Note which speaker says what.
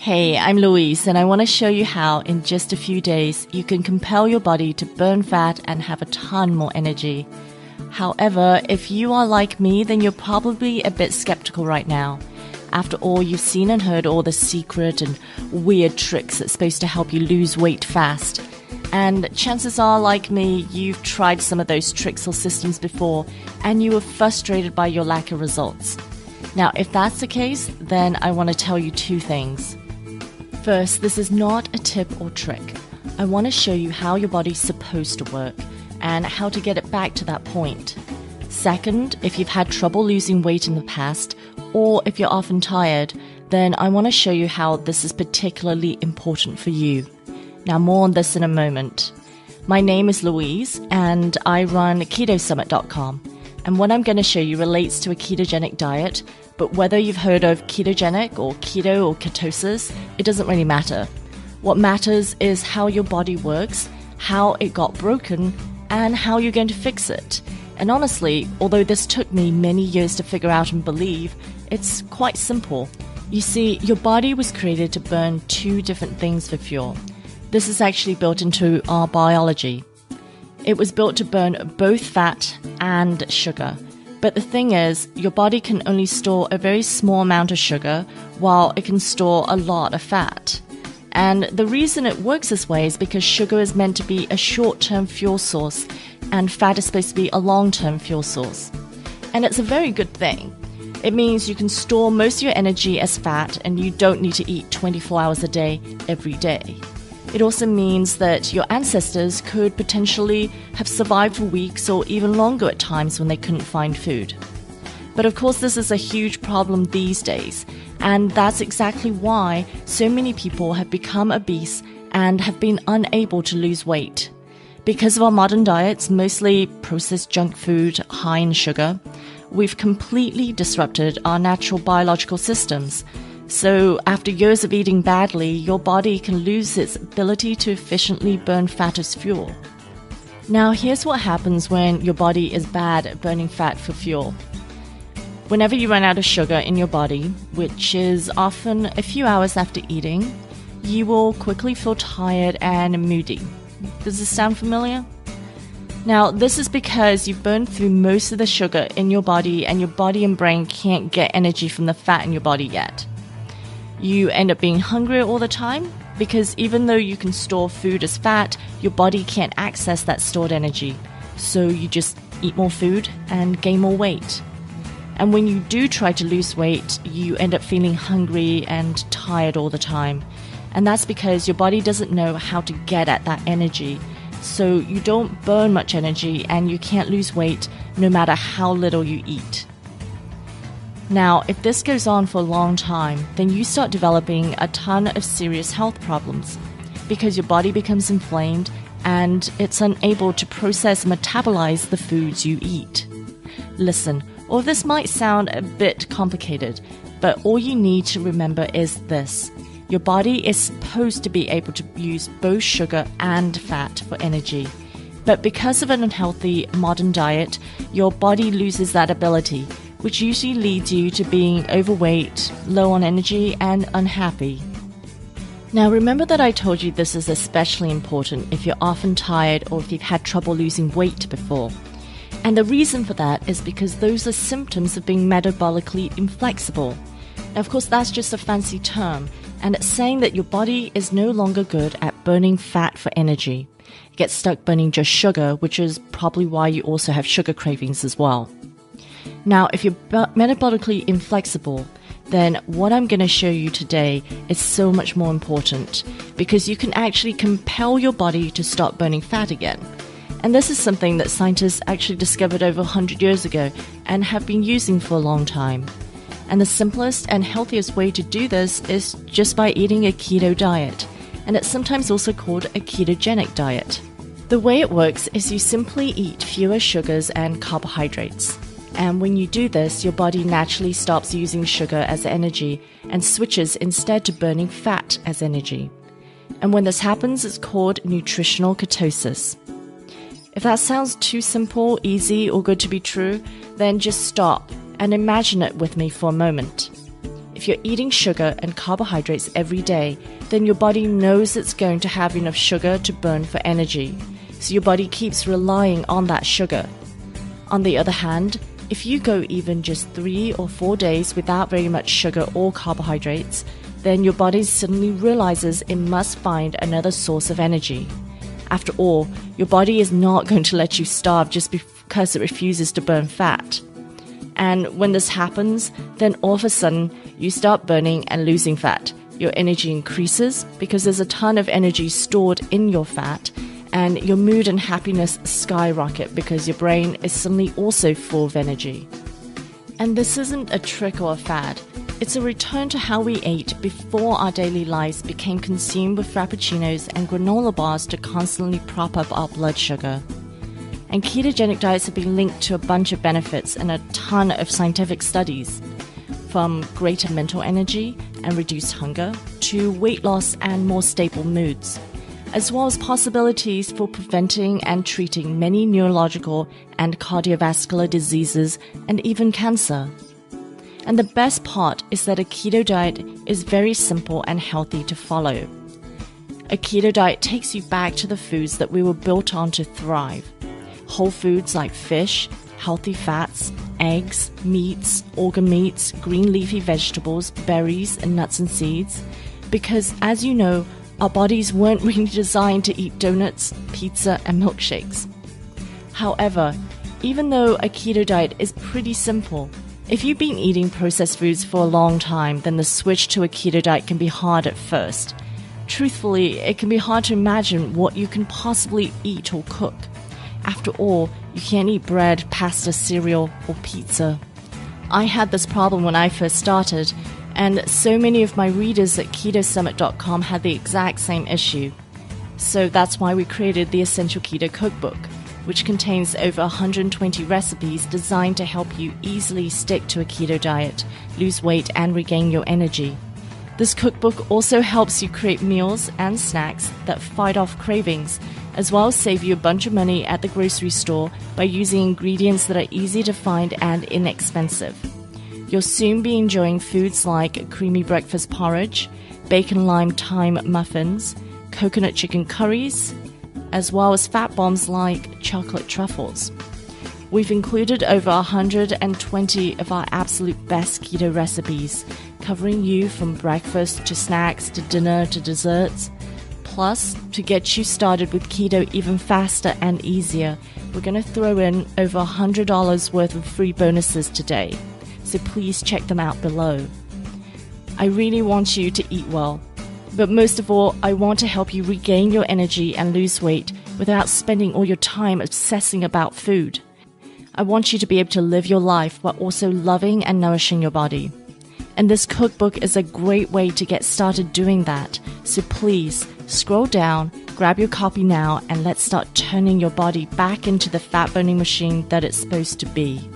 Speaker 1: Hey, I'm Louise, and I want to show you how, in just a few days, you can compel your body to burn fat and have a ton more energy. However, if you are like me, then you're probably a bit skeptical right now. After all, you've seen and heard all the secret and weird tricks that's supposed to help you lose weight fast. And chances are, like me, you've tried some of those tricks or systems before, and you were frustrated by your lack of results. Now, if that's the case, then I want to tell you two things. First, this is not a tip or trick. I want to show you how your body's supposed to work and how to get it back to that point. Second, if you've had trouble losing weight in the past, or if you're often tired, then I want to show you how this is particularly important for you. Now, more on this in a moment. My name is Louise, and I run ketosummit.com. And what I'm going to show you relates to a ketogenic diet, but whether you've heard of ketogenic or keto or ketosis, it doesn't really matter. What matters is how your body works, how it got broken, and how you're going to fix it. And honestly, although this took me many years to figure out and believe, it's quite simple. You see, your body was created to burn two different things for fuel. This is actually built into our biology. It was built to burn both fat and sugar. But the thing is, your body can only store a very small amount of sugar, while it can store a lot of fat. And the reason it works this way is because sugar is meant to be a short-term fuel source, and fat is supposed to be a long-term fuel source. And it's a very good thing. It means you can store most of your energy as fat, and you don't need to eat 24 hours a day, every day. It also means that your ancestors could potentially have survived for weeks or even longer at times when they couldn't find food. But of course, this is a huge problem these days, and that's exactly why so many people have become obese and have been unable to lose weight. Because of our modern diets, mostly processed junk food high in sugar, we've completely disrupted our natural biological systems. So after years of eating badly, your body can lose its ability to efficiently burn fat as fuel. Now, here's what happens when your body is bad at burning fat for fuel. Whenever you run out of sugar in your body, which is often a few hours after eating, you will quickly feel tired and moody. Does this sound familiar? Now, this is because you've burned through most of the sugar in your body, and your body and brain can't get energy from the fat in your body yet. You end up being hungry all the time because even though you can store food as fat, your body can't access that stored energy. So you just eat more food and gain more weight. And when you do try to lose weight, you end up feeling hungry and tired all the time. And that's because your body doesn't know how to get at that energy. So you don't burn much energy and you can't lose weight no matter how little you eat. Now, if this goes on for a long time, then you start developing a ton of serious health problems because your body becomes inflamed and it's unable to process and metabolize the foods you eat. Listen, all of this might sound a bit complicated, but all you need to remember is this. Your body is supposed to be able to use both sugar and fat for energy. But because of an unhealthy modern diet, your body loses that ability, which usually leads you to being overweight, low on energy, and unhappy. Now, remember that I told you this is especially important if you're often tired or if you've had trouble losing weight before. And the reason for that is because those are symptoms of being metabolically inflexible. Now, of course, that's just a fancy term, and it's saying that your body is no longer good at burning fat for energy. It gets stuck burning just sugar, which is probably why you also have sugar cravings as well. Now, if you're metabolically inflexible, then what I'm going to show you today is so much more important because you can actually compel your body to stop burning fat again. And this is something that scientists actually discovered over 100 years ago and have been using for a long time. And the simplest and healthiest way to do this is just by eating a keto diet. And it's sometimes also called a ketogenic diet. The way it works is you simply eat fewer sugars and carbohydrates. And when you do this, your body naturally stops using sugar as energy and switches instead to burning fat as energy. And when this happens, it's called nutritional ketosis. If that sounds too simple, easy, or good to be true, then just stop and imagine it with me for a moment. If you're eating sugar and carbohydrates every day, then your body knows it's going to have enough sugar to burn for energy, so your body keeps relying on that sugar. On the other hand, if you go even just 3 or 4 days without very much sugar or carbohydrates, then your body suddenly realizes it must find another source of energy. After all, your body is not going to let you starve just because it refuses to burn fat. And when this happens, then all of a sudden, you start burning and losing fat. Your energy increases because there's a ton of energy stored in your fat, and your mood and happiness skyrocket because your brain is suddenly also full of energy. And this isn't a trick or a fad. It's a return to how we ate before our daily lives became consumed with frappuccinos and granola bars to constantly prop up our blood sugar. And ketogenic diets have been linked to a bunch of benefits and a ton of scientific studies, from greater mental energy and reduced hunger to weight loss and more stable moods, as well as possibilities for preventing and treating many neurological and cardiovascular diseases and even cancer. And the best part is that a keto diet is very simple and healthy to follow. A keto diet takes you back to the foods that we were built on to thrive. Whole foods like fish, healthy fats, eggs, meats, organ meats, green leafy vegetables, berries, and nuts and seeds. Because, as you know, our bodies weren't really designed to eat donuts, pizza, and milkshakes. However, even though a keto diet is pretty simple, if you've been eating processed foods for a long time, then the switch to a keto diet can be hard at first. Truthfully, it can be hard to imagine what you can possibly eat or cook. After all, you can't eat bread, pasta, cereal, or pizza. I had this problem when I first started, and so many of my readers at KetoSummit.com had the exact same issue. So that's why we created the Essential Keto Cookbook, which contains over 120 recipes designed to help you easily stick to a keto diet, lose weight, and regain your energy. This cookbook also helps you create meals and snacks that fight off cravings, as well as save you a bunch of money at the grocery store by using ingredients that are easy to find and inexpensive. You'll soon be enjoying foods like creamy breakfast porridge, bacon lime thyme muffins, coconut chicken curries, as well as fat bombs like chocolate truffles. We've included over 120 of our absolute best keto recipes, covering you from breakfast to snacks to dinner to desserts. Plus, to get you started with keto even faster and easier, we're going to throw in over $100 worth of free bonuses today. So please check them out below. I really want you to eat well, but most of all, I want to help you regain your energy and lose weight without spending all your time obsessing about food. I want you to be able to live your life while also loving and nourishing your body. And this cookbook is a great way to get started doing that. So please, scroll down, grab your copy now, and let's start turning your body back into the fat-burning machine that it's supposed to be.